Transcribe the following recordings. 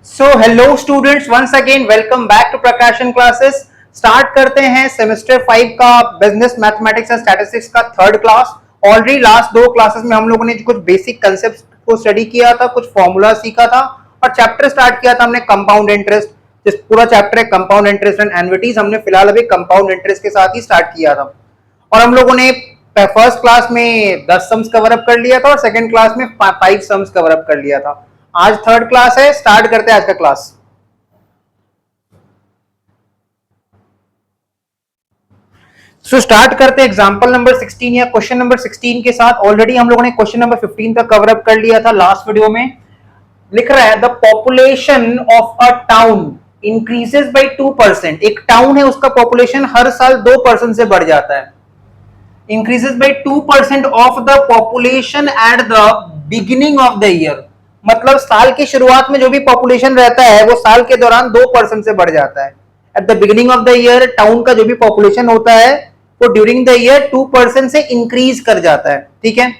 So hello students, once again welcome back to Prakashan classes. Start करते हैं semester 5 का business mathematics and statistics का third class. Already last दो classes में हम लोगों ने कुछ बेसिक कंसेप्ट को स्टडी किया था, कुछ फॉर्मूला सीखा था और चैप्टर स्टार्ट किया था हमने कंपाउंड इंटरेस्ट। जिस पूरा चैप्टर है कंपाउंड इंटरेस्ट एंड एन्युइटीज, हमने फिलहाल अभी कंपाउंड इंटरेस्ट के साथ ही स्टार्ट किया था। और हम लोगों ने फर्स्ट क्लास में 10 सम्स कवर अप कर लिया था और सेकंड क्लास में 5 सम्स कवर अप कर लिया था। आज थर्ड क्लास है, स्टार्ट करते हैं आज का क्लास। स्टार्ट करते हैं एग्जांपल नंबर 16 या क्वेश्चन नंबर 16 के साथ। ऑलरेडी हम लोगों ने क्वेश्चन नंबर 15 तक कवर अप कर लिया था लास्ट वीडियो में। लिख रहा है the population of a town increases by 2%। एक टाउन है, उसका पॉपुलेशन हर साल 2% से बढ़ जाता है। Increases by 2% of the population at the beginning of the year. मतलब साल की शुरुआत में जो भी पॉपुलेशन रहता है वो साल के दौरान 2% से बढ़ जाता है। Eight the beginning of the year town का जो भी पॉपुलेशन होता है वो ड्यूरिंग द ईयर 2% से इंक्रीज कर जाता है। ठीक है।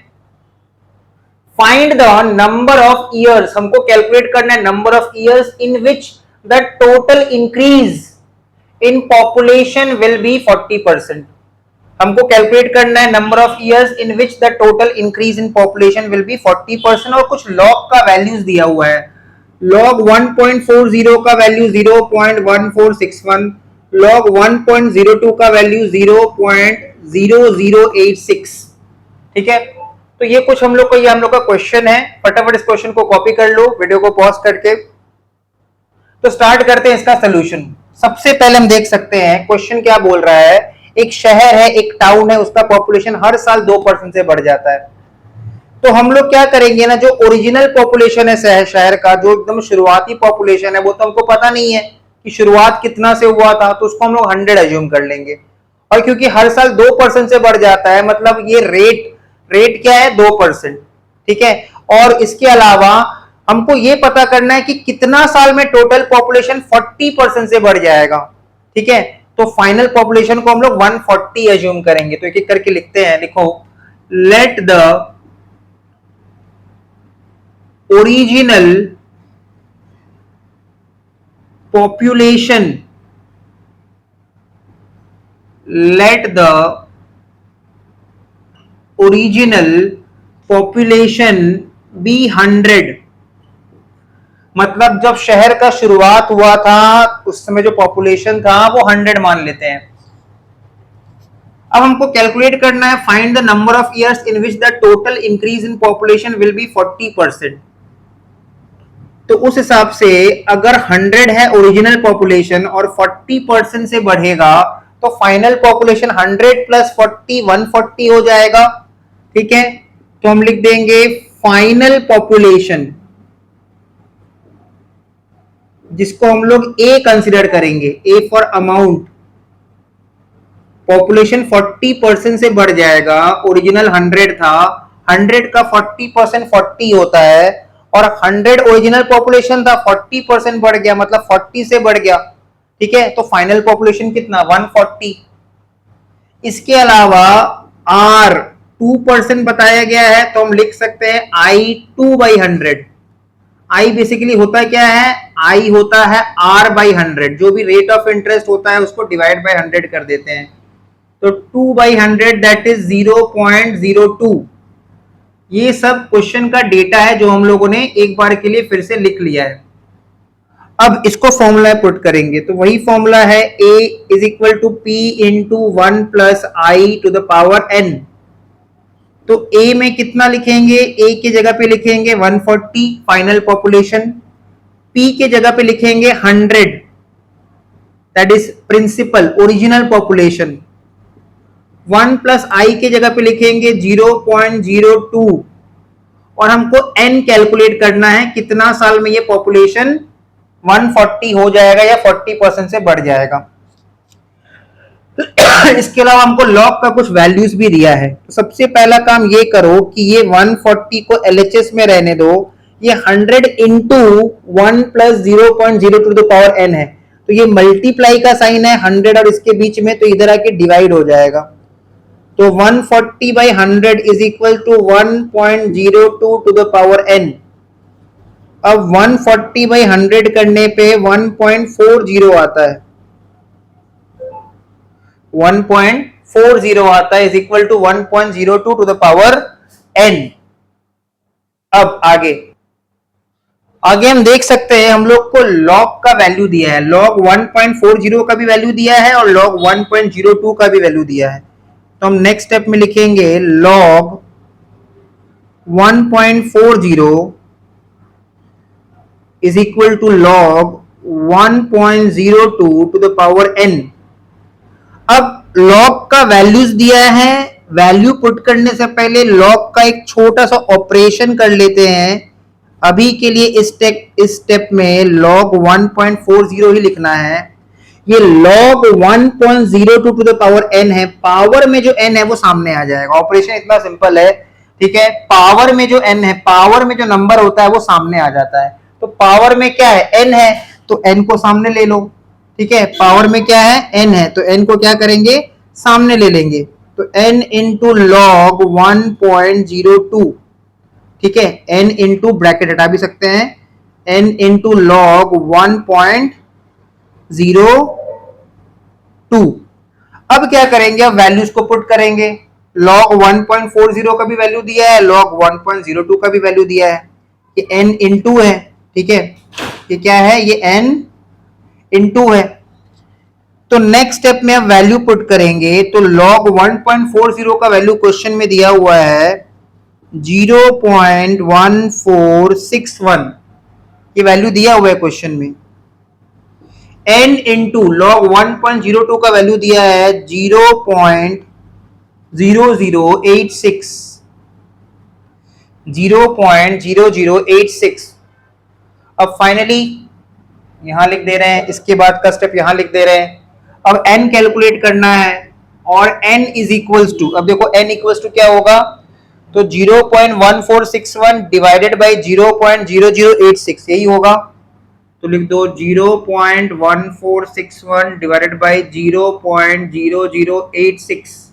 Find the number of years, हमको कैलकुलेट करना है number of years in which the total increase in population will be 40%। हमको कैलकुलेट करना है number of years in which the total increase in population will be 40%। और कुछ log का values दिया हुआ है। लॉग 1.40 का वैल्यू 0.1461, लॉग 1.02 का वैल्यू 0.0086। ठीक है। तो ये कुछ हम लोग का क्वेश्चन है। फटाफट इस क्वेश्चन को कॉपी कर लो वीडियो को पॉज करके। तो स्टार्ट करते हैं इसका सोल्यूशन। सबसे पहले हम देख सकते हैं क्वेश्चन क्या बोल रहा है। एक शहर है, एक टाउन है, उसका पॉपुलेशन हर साल 2% से बढ़ जाता है। तो हम लोग क्या करेंगे ना, जो ओरिजिनल पॉपुलेशन है शहर का, जो एकदम शुरुआती पॉपुलेशन है, वो तो हमको पता नहीं है कि शुरुआत कितना से हुआ था, तो उसको हम लोग 100 एज्यूम कर लेंगे। और क्योंकि हर साल 2% से बढ़ जाता है, मतलब ये रेट क्या है, 2%। ठीक है। और इसके अलावा हमको ये पता करना है कि कितना साल में टोटल पॉपुलेशन 40% से बढ़ जाएगा। ठीक है। तो फाइनल पॉपुलेशन को हम लोग 140 एज्यूम करेंगे। तो एक एक करके लिखते हैं। लिखो, let the original population, let the original population be 100। मतलब जब शहर का शुरुआत हुआ था उस समय जो पॉपुलेशन था वो 100 मान लेते हैं। अब हमको कैलकुलेट करना है find the number of years in which the total increase in population will be 40%। तो उस हिसाब से अगर 100 है ओरिजिनल पॉपुलेशन और 40% से बढ़ेगा तो फाइनल पॉपुलेशन 100 प्लस 40 140 हो जाएगा। ठीक है। तो हम लिख देंगे फाइनल पॉपुलेशन, जिसको हम लोग ए कंसिडर करेंगे, ए फॉर अमाउंट। पॉपुलेशन 40% से बढ़ जाएगा, ओरिजिनल 100 था, 100 का 40% 40 होता है, और 100 ओरिजिनल पॉपुलेशन था, 40% बढ़ गया, मतलब 40 से बढ़ गया। ठीक है। तो फाइनल पॉपुलेशन कितना, 140। इसके अलावा आर 2% बताया गया है, तो हम लिख सकते हैं I2/100। आई बेसिकली होता क्या है, आई होता है R/100। जो भी रेट ऑफ इंटरेस्ट होता है उसको डिवाइड बाय 100 कर देते हैं। तो 2/100 दैट इज 0.02। ये सब क्वेश्चन का डेटा है जो हम लोगों ने एक बार के लिए फिर से लिख लिया है। अब इसको फॉर्मूला पुट करेंगे, तो वही फॉर्मूला है A is equal to P into 1 plus I to the power n। तो A में कितना लिखेंगे, A की जगह पे लिखेंगे 140 फाइनल पॉपुलेशन, P के जगह पे लिखेंगे 100 that is principal original population, 1 plus i के जगह पे लिखेंगे 0.02। और हमको n कैलकुलेट करना है कितना साल में ये पॉपुलेशन 140 हो जाएगा या 40% से बढ़ जाएगा। इसके अलावा हमको लॉग का कुछ वैल्यूज भी दिया है। तो सबसे पहला काम ये करो कि ये 140 को LHS में रहने दो। ये 100 into 1 plus 0.02 to the power n है, तो ये मल्टीप्लाई का साइन है 100 और इसके बीच में, तो इधर आके डिवाइड हो जाएगा। तो 140/100 is equal to 1.02 to the power n। अब 140/100 करने पे 1.40 आता है, 1.40 आता है, is equal to 1.02 to the power n। अब आगे आगे हम देख सकते हैं, हम लोग को log का वैल्यू दिया है, log 1.40 का भी वैल्यू दिया है और log 1.02 का भी वैल्यू दिया है। तो हम नेक्स्ट स्टेप में लिखेंगे log 1.40 is equal to log 1.02 to the power n। अब log का वैल्यूज दिया है, वैल्यू पुट करने से पहले log का एक छोटा सा ऑपरेशन कर लेते हैं। अभी के लिए इस स्टेप में log 1.40 ही लिखना है। ये log 1.02 to the power n है, पावर में जो n है वो सामने आ जाएगा। ऑपरेशन इतना सिंपल है, ठीक है। पावर में जो n है, पावर में जो नंबर होता है वो सामने आ जाता है। तो पावर में क्या है, n है, तो n को सामने ले लो, ठीक है। पावर में क्या है, n है, तो n को क्या करेंगे, सामने ले लेंगे। तो n इंटू लॉग 1.02, ठीक है। n इंटू ब्रैकेट हटा भी सकते हैं, n इंटू लॉग 1.02। अब क्या करेंगे, अब वैल्यूज को पुट करेंगे। log 1.40 का भी वैल्यू दिया है, log 1.02 का भी वैल्यू दिया है। ये n इंटू है, ठीक है। ये क्या है, ये n इंटू है। तो नेक्स्ट स्टेप में अब वैल्यू पुट करेंगे। तो log 1.40 का वैल्यू क्वेश्चन में दिया हुआ है 0.1461, ये वैल्यू दिया हुआ है क्वेश्चन में। n इंटू log 1.02 का वैल्यू दिया है 0.0086, 0.0086। अब फाइनली यहां लिख दे रहे हैं, इसके बाद का स्टेप यहां लिख दे रहे हैं। अब n कैलकुलेट करना है और n इज इक्वल्स टू, अब देखो n इक्वल्स टू क्या होगा, तो 0.1461 डिवाइडेड बाई 0.0086, यही होगा। तो लिख दो 0.1461 डिवाइडेड बाई 0.0086।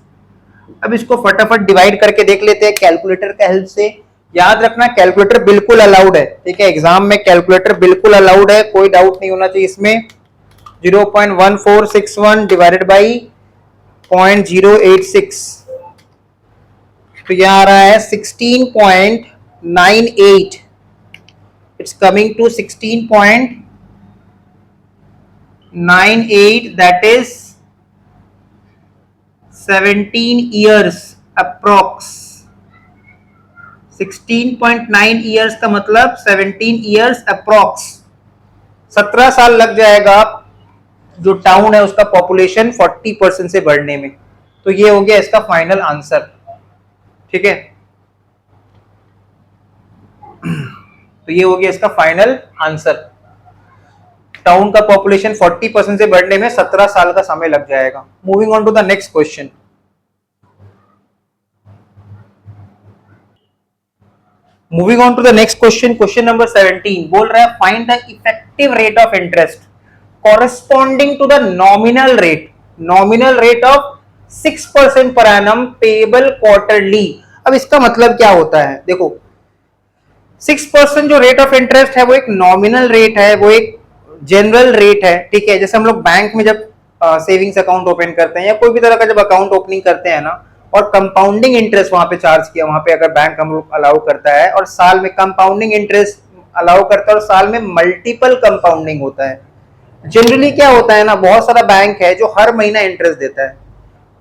अब इसको फटाफट डिवाइड करके देख लेते हैं कैलकुलेटर के हेल्प से। याद रखना कैलकुलेटर बिल्कुल अलाउड है, ठीक है। एग्जाम में कैलकुलेटर बिल्कुल अलाउड है, कोई डाउट नहीं होना चाहिए इसमें। 0.1461 डिवाइडेड बाई 0.086, तो यह आ रहा है 16.98। It's coming to 16.98, that is 17 years approx. 16.9 years का मतलब 17 years अप्रोक्स, 17 साल लग जाएगा जो टाउन है उसका पॉपुलेशन 40% से बढ़ने में। तो ये हो गया इसका फाइनल आंसर, ठीक है। तो ये हो गया इसका फाइनल आंसर, टाउन का पॉपुलेशन 40% से बढ़ने में 17 साल का समय लग जाएगा। Moving on to the next question. Moving on to the next question, question number 17 बोल रहा है find the effective rate of interest corresponding to the nominal rate of 6% per annum payable quarterly. अब इसका मतलब क्या होता है, देखो 6% जो रेट ऑफ इंटरेस्ट है वो एक नॉमिनल रेट है, वो एक जनरल रेट है, ठीक है। जैसे हम लोग बैंक में जब सेविंग्स अकाउंट ओपन करते हैं या कोई भी तरह का जब अकाउंट ओपनिंग करते हैं ना, और कंपाउंडिंग इंटरेस्ट वहां पे चार्ज किया, वहां पे अगर बैंक हम लोग अलाउ करता है और साल में कंपाउंडिंग इंटरेस्ट अलाउ करता है और साल में मल्टीपल कंपाउंडिंग होता है। जनरली क्या होता है ना, बहुत सारा बैंक है जो हर महीना इंटरेस्ट देता है,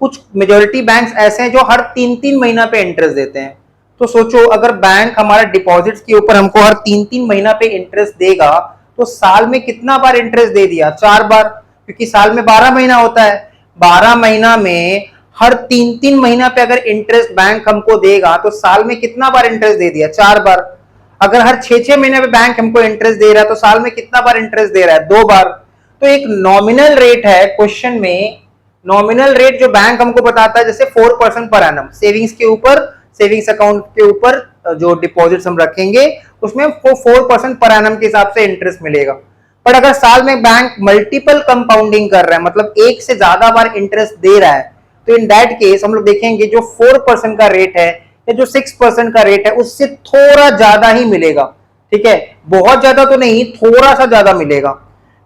कुछ मेजॉरिटी बैंक्स ऐसे हैं जो हर 3-3 महीना पे इंटरेस्ट देते हैं। तो सोचो अगर बैंक हमारा डिपॉजिट्स के ऊपर हमको हर 3-3 महीना पे इंटरेस्ट देगा तो साल में कितना बार इंटरेस्ट दे दिया, 4 बार, क्योंकि साल में 12 महीना होता है। 12 महीना में हर 3-3 महीना पे अगर इंटरेस्ट बैंक हमको देगा तो साल में कितना बार इंटरेस्ट दे दिया, 4 बार। अगर हर 6-6 महीने पे बैंक हमको इंटरेस्ट दे रहा है तो साल में कितना बार इंटरेस्ट दे रहा है, 2 बार। तो एक नॉमिनल रेट है क्वेश्चन में, नॉमिनल रेट जो बैंक हमको बताता है जैसे 4% पर एनम सेविंग्स के ऊपर, सेविंग्स अकाउंट के ऊपर जो डिपॉजिट्स हम रखेंगे उसमें 4% पर एनम के हिसाब से इंटरेस्ट मिलेगा। पर अगर साल में बैंक मल्टीपल कंपाउंडिंग कर रहा है, मतलब एक से ज्यादा बार इंटरेस्ट दे रहा है, तो इन दैट केस हम लोग देखेंगे जो 4% का रेट है या जो 6% का रेट है उससे थोड़ा ज्यादा ही मिलेगा, ठीक है, बहुत ज्यादा तो नहीं, थोड़ा सा ज्यादा मिलेगा।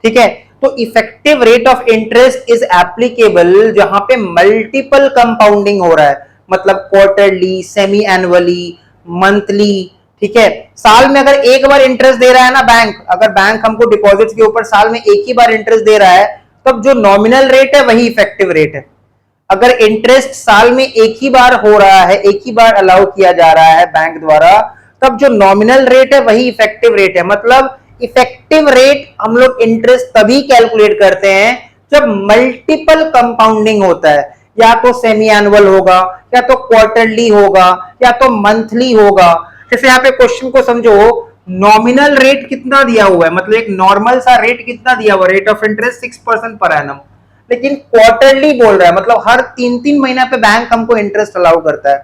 ठीक है, तो effective rate of interest is applicable जहां पे मल्टीपल कंपाउंडिंग हो रहा है, मतलब क्वार्टरली, सेमी एनुअली, मंथली। ठीक है, साल में अगर एक बार इंटरेस्ट दे रहा है ना बैंक, अगर बैंक हमको डिपॉजिट्स के ऊपर साल में एक ही बार इंटरेस्ट दे रहा है, तब जो नॉमिनल रेट है वही इफेक्टिव रेट है। अगर इंटरेस्ट साल में एक ही बार हो रहा है, एक ही बार अलाउ किया जा रहा है बैंक द्वारा, तब जो नॉमिनल रेट है वही इफेक्टिव रेट है। मतलब इफेक्टिव रेट हम लोग इंटरेस्ट तभी कैलकुलेट करते हैं जब मल्टीपल कंपाउंडिंग होता है, या तो सेमी एनुअल होगा, या तो क्वार्टरली होगा, या तो मंथली होगा। जैसे यहाँ पे क्वेश्चन को समझो, नॉमिनल रेट कितना दिया हुआ है, मतलब एक नॉर्मल सा रेट कितना दिया हुआ है, rate of interest 6% per annum, लेकिन क्वार्टरली बोल रहा है, मतलब हर 3-3 महीना पे बैंक हमको इंटरेस्ट अलाउ करता है।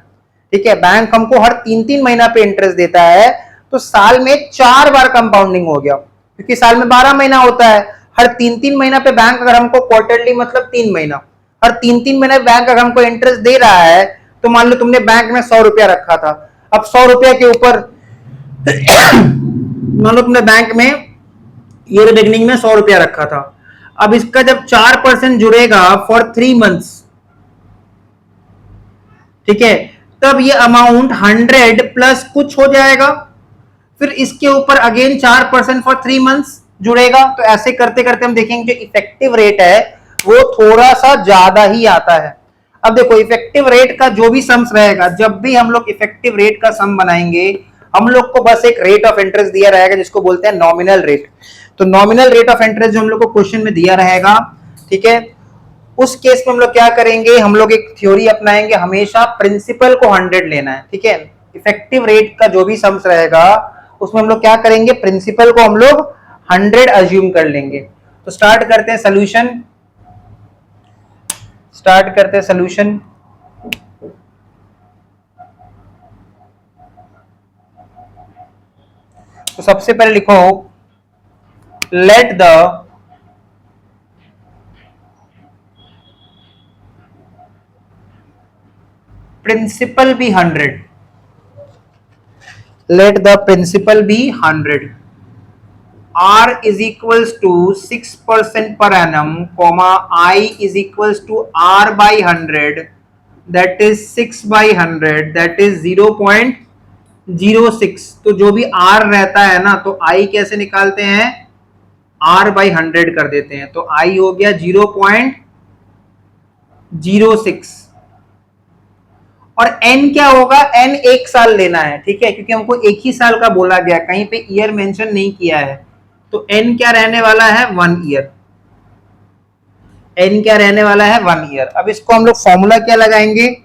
ठीक है, बैंक हमको हर 3-3 महीना पे इंटरेस्ट देता है, तो साल में 4 बार कंपाउंडिंग हो गया, क्योंकि साल में 12 महीना होता है। हर 3-3 महीना पे बैंक अगर हमको क्वार्टरली मतलब 3 महीना, हर 3-3 महीना बैंक अगर हमको इंटरेस्ट दे रहा है, तो मान लो तुमने बैंक में 100 रुपया रखा था, अब 100 रुपया के ऊपर मान लो तुमने बैंक में ईयर बिगनिंग में 100 रुपया रखा था, अब इसका जब 4% जुड़ेगा फॉर 3 मंथ्स, ठीक है, तब ये अमाउंट 100 प्लस कुछ हो जाएगा, फिर इसके ऊपर अगेन 4% फॉर 3 मंथ्स जुड़ेगा। तो ऐसे करते करते हम देखेंगे जो इफेक्टिव रेट है वो थोड़ा सा ज्यादा ही आता है। अब देखो इफेक्टिव रेट का जो भी सम्स रहेगा, जब भी हम लोग इफेक्टिव रेट का सम बनाएंगे, हम लोग को बस एक रेट ऑफ इंटरेस्ट दिया रहेगा जिसको बोलते हैं नॉमिनल रेट। तो नॉमिनल रेट ऑफ इंटरेस्ट जो हम लोग को क्वेश्चन में दिया रहेगा, ठीक है, उस केस में हम लोग क्या करेंगे, हम लोग एक थ्योरी अपनाएंगे, हमेशा प्रिंसिपल को 100 लेना है। ठीक है, इफेक्टिव रेट का जो भी सम्स रहेगा उसमें हम लोग क्या करेंगे, प्रिंसिपल को हम लोग 100 अज्यूम कर लेंगे। तो स्टार्ट करते हैं सोल्यूशन, स्टार्ट करते हैं सोल्यूशन। तो सबसे पहले लिखो, let the principal be 100, let the principal be 100, r is equals to 6% per annum, comma I is equals to r by 100, that is 6 by 100, that is 0.06। तो जो भी r रहता है ना, तो I कैसे निकालते हैं, r by 100 कर देते हैं, तो I हो गया 0.06, और n क्या होगा, n एक साल लेना है। ठीक है, क्योंकि हमको एक ही साल का बोला गया, कहीं पे ईयर मेंशन नहीं किया है, तो n क्या रहने वाला है, 1 ईयर। n क्या रहने वाला है, 1 ईयर। अब इसको हम लोग फॉर्मूला क्या लगाएंगे,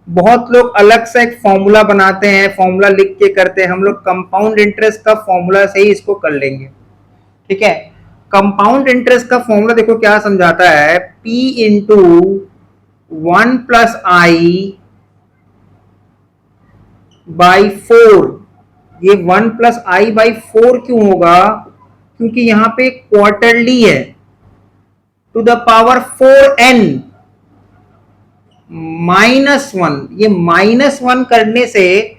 बहुत लोग अलग से एक फॉर्मूला बनाते हैं, फॉर्मूला लिख के करते हैं, हम लोग कंपाउंड इंटरेस्ट का फॉर्मूला से ही इसको कर लेंगे। ठीक है, कंपाउंड इंटरेस्ट का फॉर्मूला देखो क्या समझाता है, p into 1 plus I by 4। ये 1 प्लस आई बाई 4 क्यों होगा, क्योंकि यहां पे क्वार्टरली है, टू द पावर 4n -1। ये -1 करने से,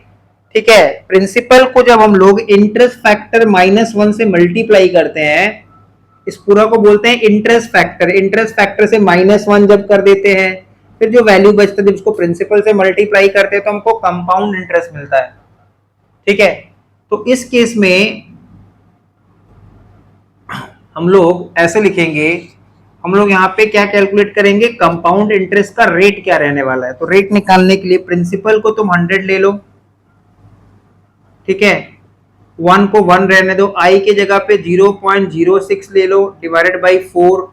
ठीक है, प्रिंसिपल को जब हम लोग इंटरेस्ट फैक्टर -1 से मल्टीप्लाई करते हैं, इस पूरा को बोलते हैं इंटरेस्ट फैक्टर। इंटरेस्ट फैक्टर से -1 जब कर देते हैं, फिर जो वैल्यू बचता है जब उसको प्रिंसिपल से मल्टीप्लाई करते हैं, तो हमको कंपाउंड इंटरेस्ट मिलता है। ठीक है, तो इस केस में हम लोग ऐसे लिखेंगे, हम लोग यहाँ पे क्या कैलकुलेट करेंगे, कंपाउंड इंटरेस्ट का रेट क्या रहने वाला है। तो रेट निकालने के लिए प्रिंसिपल को तुम 100 ले लो, ठीक है, 1 को 1 रहने दो, आई के जगह पे 0.06 ले लो, divided by 4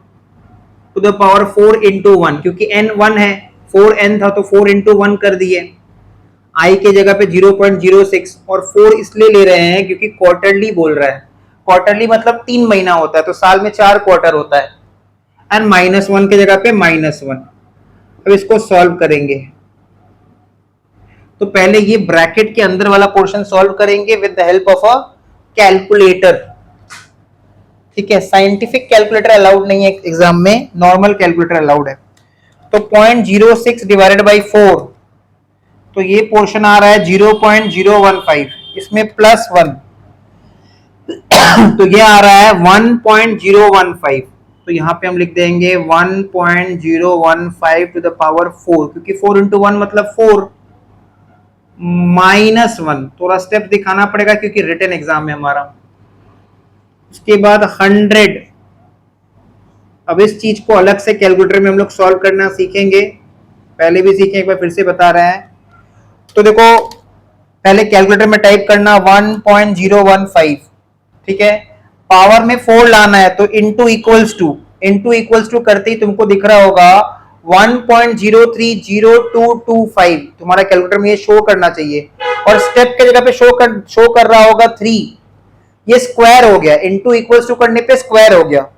to the power 4 into 1, क्योंकि n 1 है, 4n था तो 4 इंटू 1 कर दिए। आई के जगह पे 0.06, और 4 इसलिए ले रहे हैं क्योंकि क्वार्टरली बोल रहा है, क्वार्टरली मतलब 3 महीना होता है, तो साल में 4 क्वार्टर होता है, एंड -1 के जगह पे -1। अब इसको सॉल्व करेंगे, तो पहले ये ब्रैकेट के अंदर वाला पोर्शन सॉल्व करेंगे with the help of a calculator. ठीक है, साइंटिफिक कैलकुलेटर अलाउड नहीं है एग्जाम में, नॉर्मल कैलकुलेटर अलाउड है। तो 0.06 डिवाइडेड बाई 4, तो ये पोर्शन आ रहा है 0.015, इसमें +1, तो ये आ रहा है 1.015, तो यहाँ पे हम लिख देंगे 1.015 टू द पावर 4, क्योंकि 4 इंटू 1 मतलब 4, -1, थोड़ा स्टेप दिखाना पड़ेगा क्योंकि रिटन एग्जाम है हमारा। उसके बाद 100, अब इस चीज को अलग से कैलकुलेटर में हम लोग सॉल्व करना सीखेंगे, पहले भी सीखे, एक बार फिर से बता रहे हैं। तो देखो पहले कैलकुलेटर में टाइप करना 1.015, ठीक है, पावर में 4 लाना है तो इंटू इक्वल्स टू करते ही तुमको दिख रहा होगा 1.030225, तुम्हारा कैलकुलेटर में ये शो करना चाहिए, और स्टेप के जगह पे शो कर रहा होगा 3, ये स्क्वायर हो गया, इंटू इक्वल्स टू करने पे स्क्वायर हो गया,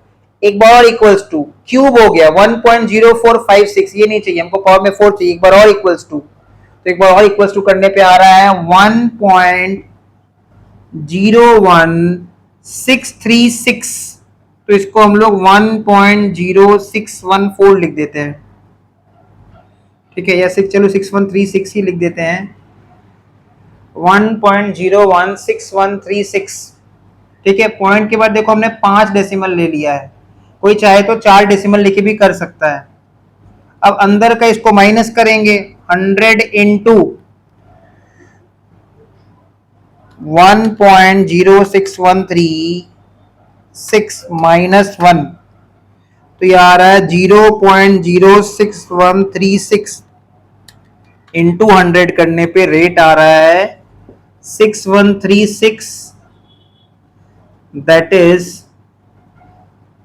एक बार और इक्वल्स टू, क्यूब हो गया 1.0456, ये नहीं चाहिए हमको, पावर में 4 चाहिए, एक बार और इक्वल्स टू, तो एक बार और इक्वल्स टू करने पे आ रहा है 1.01636, तो इसको हम लोग 1.0614 लिख देते हैं, ठीक है, या चलो 6136 ही लिख देते हैं, 1.01636, ठीक है। पॉइंट के बाद देखो हमने 5 डेसिमल ले लिया है, कोई चाहे तो 4 डेसिमल लेके भी कर सकता है। अब अंदर का इसको माइनस करेंगे, 100 इंटू 1.06136 -1, तो ये आ रहा है 0.06136 इंटू 100 करने पे रेट आ रहा है 6136, दैट इज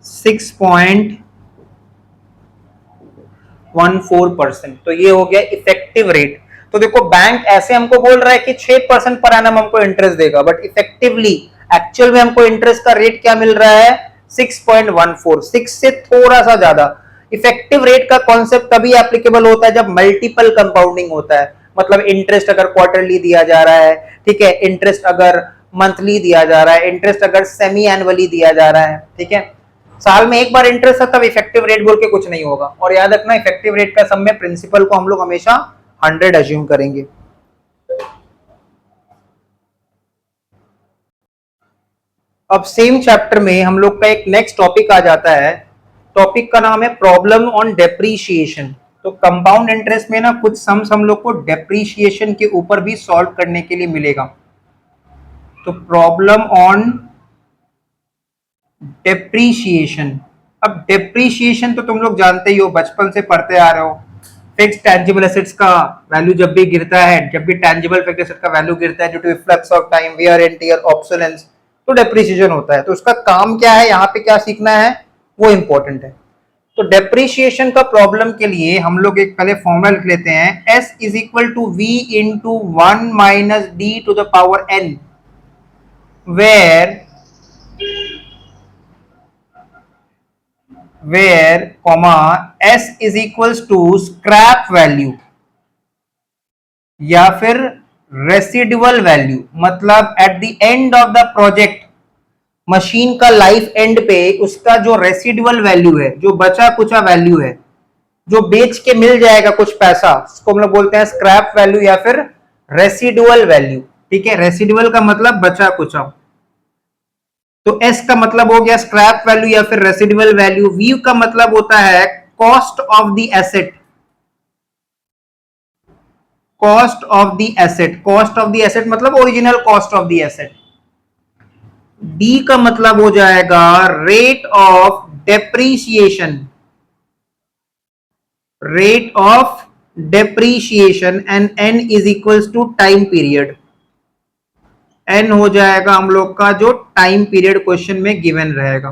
6.14%। तो ये हो गया इफेक्टिव रेट। तो देखो बैंक ऐसे हमको बोल रहा है कि 6% पर एनम हमको इंटरेस्ट देगा, बट इफेक्टिवली एक्चुअल में हमको इंटरेस्ट का रेट क्या मिल रहा है 6.14, 6 से थोड़ा सा ज्यादा। इफेक्टिव रेट का कॉन्सेप्ट तभी एप्लीकेबल होता है जब मल्टीपल कंपाउंडिंग होता है, मतलब इंटरेस्ट अगर क्वार्टरली दिया जा रहा है, ठीक है, इंटरेस्ट अगर मंथली दिया जा रहा है, इंटरेस्ट अगर सेमी एनुअली दिया जा रहा है, ठीक है, साल में एक बार इंटरेस्ट है तब इफेक्टिव रेट बोल के कुछ नहीं होगा। और याद रखना इफेक्टिव रेट का सम में प्रिंसिपल को हम लोग हमेशा 100 अज्यूम करेंगे। अब सेम चैप्टर में हम लोग का एक नेक्स्ट टॉपिक आ जाता है, टॉपिक का नाम है प्रॉब्लम ऑन डेप्रीशिएशन। तो कंपाउंड इंटरेस्ट में ना कुछ सम्स हम लोग को डेप्रीशिएशन के ऊपर भी सॉल्व करने के लिए मिलेगा। तो प्रॉब्लम ऑन डेप्रीशिएशन, अब डेप्रीशिएशन तो तुम लोग जानते ही हो, बचपन से पढ़ते आ रहे हो, फिक्स्ड टैंजिबल एसेट्स का वैल्यू जब भी गिरता है, जब भी टैंजिबल फिक्स्ड एसेट का वैल्यू गिरता है due to influx of time, wear and tear, obsolescence, तो डेप्रीशिएशन होता है। तो उसका काम क्या है, यहाँ पे क्या सीखना है वो इंपॉर्टेंट है। तो डेप्रीशिएशन का प्रॉब्लम के लिए हम लोग एक पहले फॉर्मूला लिख लेते हैं, S is equal to V into 1 minus D to the power N, where comma S is equals to scrap value या फिर रेसिडुअल वैल्यू, मतलब at the end of the project, machine का लाइफ एंड पे उसका जो residual value है, जो बचा कुचा वैल्यू है, जो बेच के मिल जाएगा कुछ पैसा, उसको हम लोग बोलते हैं स्क्रैप वैल्यू या फिर रेसिडुअल वैल्यू, ठीक है। रेसिडुअल का मतलब बचा कुचा, तो एस का मतलब हो गया स्क्रैप वैल्यू या फिर रेसिडुअल वैल्यू। वी का मतलब होता है cost of the asset, cost of the asset, cost of the asset मतलब original cost of the asset. D का मतलब हो जाएगा rate of depreciation, rate of depreciation, and n is equals to time period. N हो जाएगा हम लोग का जो टाइम पीरियड क्वेश्चन में गिवन रहेगा।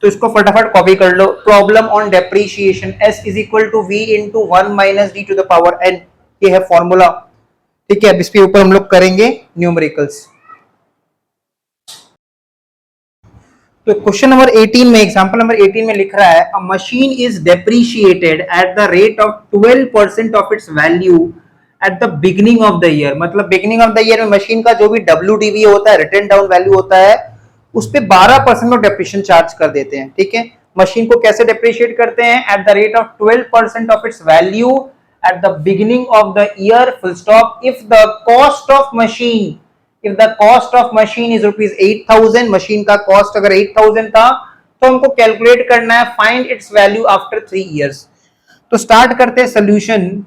तो इसको फटाफट कॉपी कर लो, problem on depreciation, S is equal to V into 1 minus D to the power N, ये है फॉर्मूला, ठीक है। अब इसके ऊपर हम लोग करेंगे न्यूमेरिकल्स। तो क्वेश्चन नंबर 18 में, एग्जांपल नंबर 18 में लिख रहा है a machine is depreciated at the rate of 12% of its value at the beginning of the year, मतलब बिगिनिंग ऑफ द ईयर में मशीन का जो भी WDV होता है, रिटन डाउन वैल्यू होता है, उस पे 12% ऑफ डेप्रिसिएशन चार्ज कर देते हैं, ठीक है। मशीन को कैसे डेप्रिशिएट करते हैं, eight the rate of 12% of its value at the beginning of the year, full stop, if the cost of machine if the cost of machine is rupees 8,000, machine का कॉस्ट अगर 8,000 था तो हमको calculate करना है find its value after 3 years. तो start करते हैं सोल्यूशन।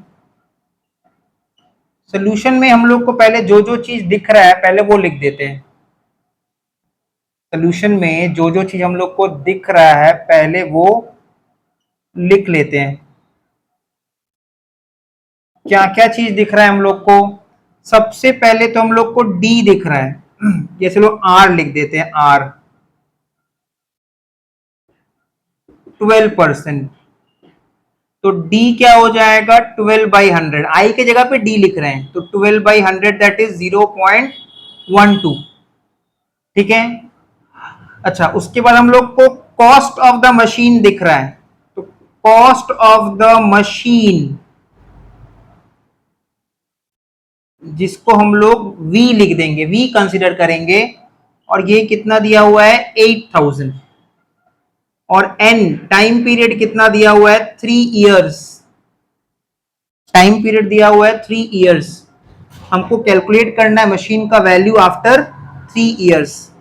सोल्यूशन में हम लोग को पहले जो जो चीज दिख रहा है पहले वो लिख देते हैं। सोल्यूशन में जो जो चीज हम लोग को दिख रहा है पहले वो लिख लेते हैं। क्या क्या चीज दिख रहा है हम लोग को? सबसे पहले तो हम लोग को डी दिख रहा है, जैसे लोग आर लिख देते हैं, आर 12%। तो डी क्या हो जाएगा? 12/100। आई के जगह पे डी लिख रहे हैं तो 12/100 दैट इज 0.12। ठीक है। अच्छा, उसके बाद हम लोग को कॉस्ट ऑफ द मशीन दिख रहा है, तो कॉस्ट ऑफ द मशीन जिसको हम लोग V लिख देंगे, V कंसिडर करेंगे, और ये कितना दिया हुआ है? 8,000। और N टाइम पीरियड कितना दिया हुआ है? 3 इयर्स। टाइम पीरियड दिया हुआ है 3 इयर्स। हमको कैलकुलेट करना है मशीन का वैल्यू आफ्टर 3 इयर्स।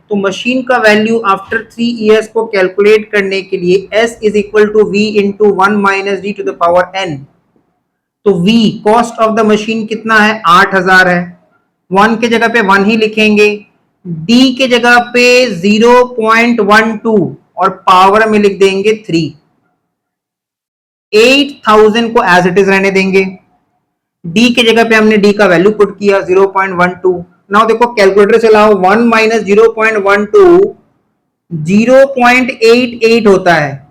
तो मशीन का वैल्यू आफ्टर 3 इयर्स को कैलकुलेट करने के लिए S is equal to V into 1 minus D to the power N। तो V cost of the machine कितना है? 8,000 है। 1 के जगह पे 1 ही लिखेंगे, D के जगह पे 0.12 और पावर में लिख देंगे 3। 8,000 को एज इट इज रहने देंगे। D के जगह पे हमने D का वैल्यू पुट किया 0.12। नाउ देखो कैलकुलेटर चलाओ, 1 माइनस 0.12 0.88 होता है।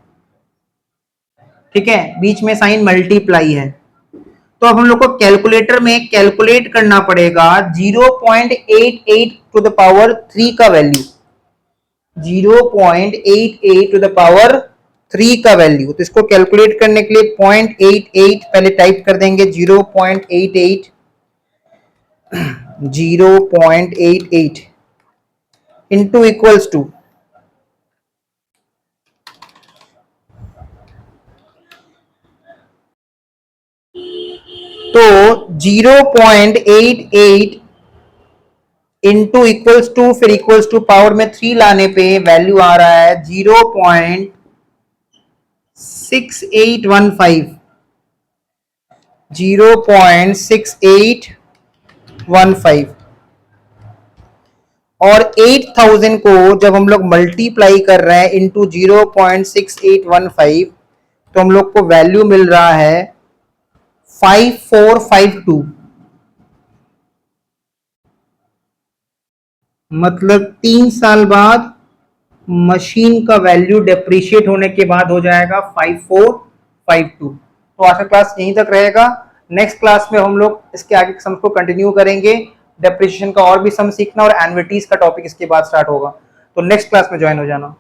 ठीक है, बीच में साइन मल्टीप्लाई है। तो अब हम लोग को कैलकुलेटर में कैलकुलेट करना पड़ेगा 0.88 टू द पावर 3 का वैल्यू, 0.88 टू द पावर 3 का वैल्यू। तो इसको कैलकुलेट करने के लिए 0.88 पहले टाइप कर देंगे, 0.88 0.88 इंटू इक्वल्स टू, तो 0.88 इंटू इक्वल्स टू, फिर इक्वल्स टू पावर में 3 लाने पे वैल्यू आ रहा है 0.6815, 0.6815। और 8,000 को जब हम लोग मल्टीप्लाई कर रहे हैं इंटू 0.6815 तो हम लोग को वैल्यू मिल रहा है 5452। मतलब 3 साल बाद मशीन का वैल्यू डेप्रिशिएट होने के बाद हो जाएगा 5452। तो आज का क्लास यहीं तक रहेगा। नेक्स्ट क्लास में हम लोग इसके आगे सम्स को कंटिन्यू करेंगे, डेप्रिशिएशन का और भी सम सीखना, और एन्युइटीज का टॉपिक इसके बाद स्टार्ट होगा। तो नेक्स्ट क्लास में ज्वाइन हो जाना।